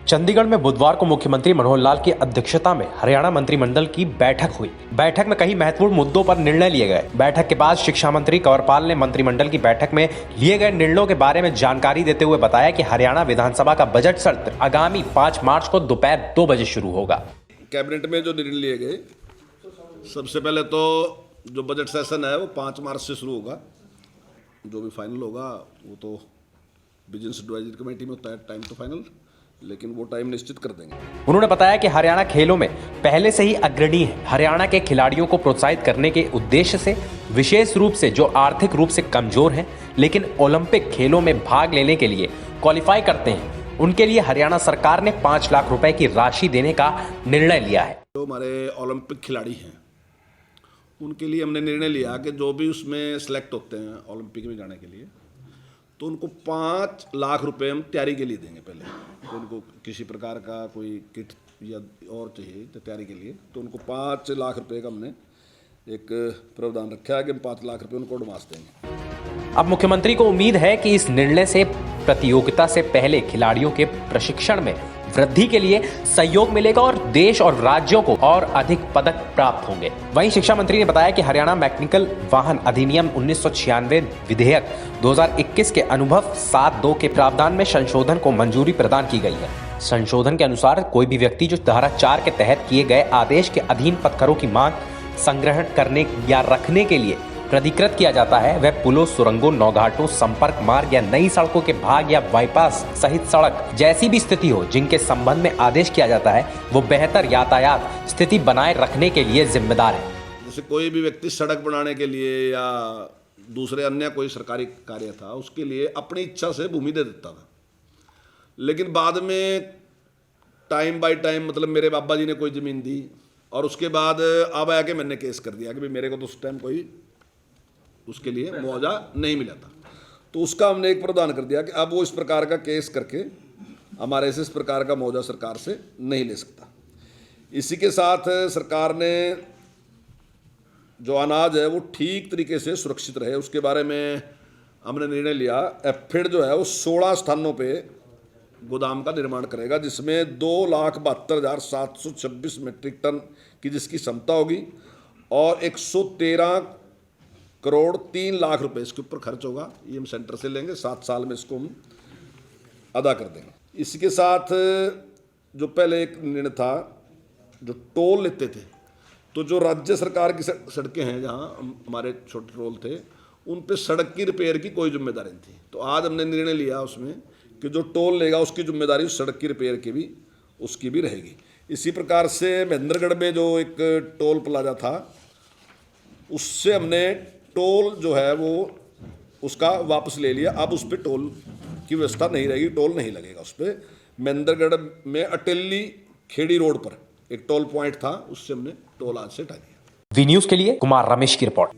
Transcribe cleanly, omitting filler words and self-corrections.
चंडीगढ़ में बुधवार को मुख्यमंत्री मनोहर लाल की अध्यक्षता में हरियाणा मंत्रिमंडल की बैठक हुई। बैठक में कई महत्वपूर्ण मुद्दों पर निर्णय लिए गए। बैठक के बाद शिक्षा मंत्री कंवरपाल ने मंत्रिमंडल की बैठक में लिए गए निर्णयों के बारे में जानकारी देते हुए बताया कि हरियाणा विधानसभा का बजट सत्र आगामी 5 मार्च को दोपहर 2 बजे शुरू होगा। कैबिनेट में जो निर्णय लिए गए, सबसे पहले तो जो बजट सेशन है वो 5 मार्च से शुरू होगा। जो भी फाइनल होगा वो तो बिजनेस एडवाइजरी कमेटी में होता है टाइम तो फाइनल, लेकिन वो टाइम निश्चित कर देंगे। उन्होंने बताया कि हरियाणा खेलों में पहले से ही अग्रणी है। हरियाणा के खिलाड़ियों को प्रोत्साहित करने के उद्देश्य से विशेष रूप से जो आर्थिक रूप से कमजोर हैं लेकिन ओलंपिक खेलों में भाग लेने के लिए क्वालिफाई करते हैं, उनके लिए हरियाणा सरकार ने 5 लाख रुपए की राशि देने का निर्णय लिया है। जो हमारे ओलंपिक खिलाड़ी हैं उनके लिए हमने निर्णय लिया कि जो भी उसमें सेलेक्ट होते हैं ओलंपिक में जाने के लिए, तो उनको 5 लाख रुपए हम तैयारी के लिए देंगे। पहले तो उनको किसी प्रकार का कोई किट या और चाहिए तो तैयारी के लिए, तो उनको 5 लाख रुपए का हमने एक प्रावधान रखा है कि हम 5 लाख रुपए उनको एडवांस देंगे। अब मुख्यमंत्री को उम्मीद है कि इस निर्णय से प्रतियोगिता से पहले खिलाड़ियों के प्रशिक्षण में वृद्धि के लिए सहयोग मिलेगा और देश और राज्यों को और अधिक पदक प्राप्त होंगे। वहीं शिक्षा मंत्री ने बताया कि हरियाणा मैकेनिकल वाहन अधिनियम 1996 विधेयक 2021 के अनुभव 7(2) के प्रावधान में संशोधन को मंजूरी प्रदान की गई है। संशोधन के अनुसार कोई भी व्यक्ति जो धारा 4 के तहत किए गए आदेश के अधीन पत्थरों की मांग संग्रहण करने या रखने के लिए प्राधिकृत किया जाता है, वह पुलों, सुरंगों, नौघाटों, संपर्क मार्ग या नई सड़कों के भाग या बाईपास सहित सड़क जैसी भी स्थिति हो जिनके संबंध में आदेश किया जाता है, वो बेहतर यातायात स्थिति बनाए रखने के लिए जिम्मेदार है। जैसे कोई भी व्यक्ति सड़क बनाने के लिए या दूसरे अन्य कोई सरकारी कार्य था उसके लिए अपनी इच्छा से भूमि दे देता था, लेकिन बाद में टाइम बाय टाइम, मतलब मेरे बाबा जी ने कोई ज़मीन दी और उसके बाद अब आके मैंने केस कर दिया कि भाई मेरे को तो उस टाइम कोई उसके लिए मुआवजा नहीं मिला था, तो उसका हमने एक प्रावधान कर दिया कि अब वो इस प्रकार का केस करके हमारे से इस प्रकार का मुआवजा सरकार से नहीं ले सकता। इसी के साथ सरकार ने जो अनाज है वो ठीक तरीके से सुरक्षित रहे उसके बारे में हमने निर्णय लिया। एफिड जो है वो 16 स्थानों पे गोदाम का निर्माण करेगा, जिसमें 2,72,726 मीट्रिक टन की जिसकी क्षमता होगी और 113 करोड़ 3 लाख रुपए इसके ऊपर खर्च होगा। ये हम सेंटर से लेंगे, 7 साल में इसको हम अदा कर देंगे। इसके साथ जो पहले एक निर्णय था, जो टोल लेते थे, तो जो राज्य सरकार की सड़कें हैं जहां हमारे छोटे टोल थे, उन पे सड़क की रिपेयर की कोई जिम्मेदारी नहीं थी। तो आज हमने निर्णय लिया उसमें कि जो टोल लेगा उसकी जिम्मेदारी उस सड़क की रिपेयर की भी उसकी भी रहेगी। इसी प्रकार से महेंद्रगढ़ में जो एक टोल प्लाजा था उससे हमने टोल जो है वो उसका वापस ले लिया। अब उस पर टोल की व्यवस्था नहीं रहेगी, टोल नहीं लगेगा उस पर। महेंद्रगढ़ में अटेली खेड़ी रोड पर एक टोल पॉइंट था, उससे हमने टोल आज से हटा दिया। वी न्यूज़ के लिए कुमार रमेश की रिपोर्ट।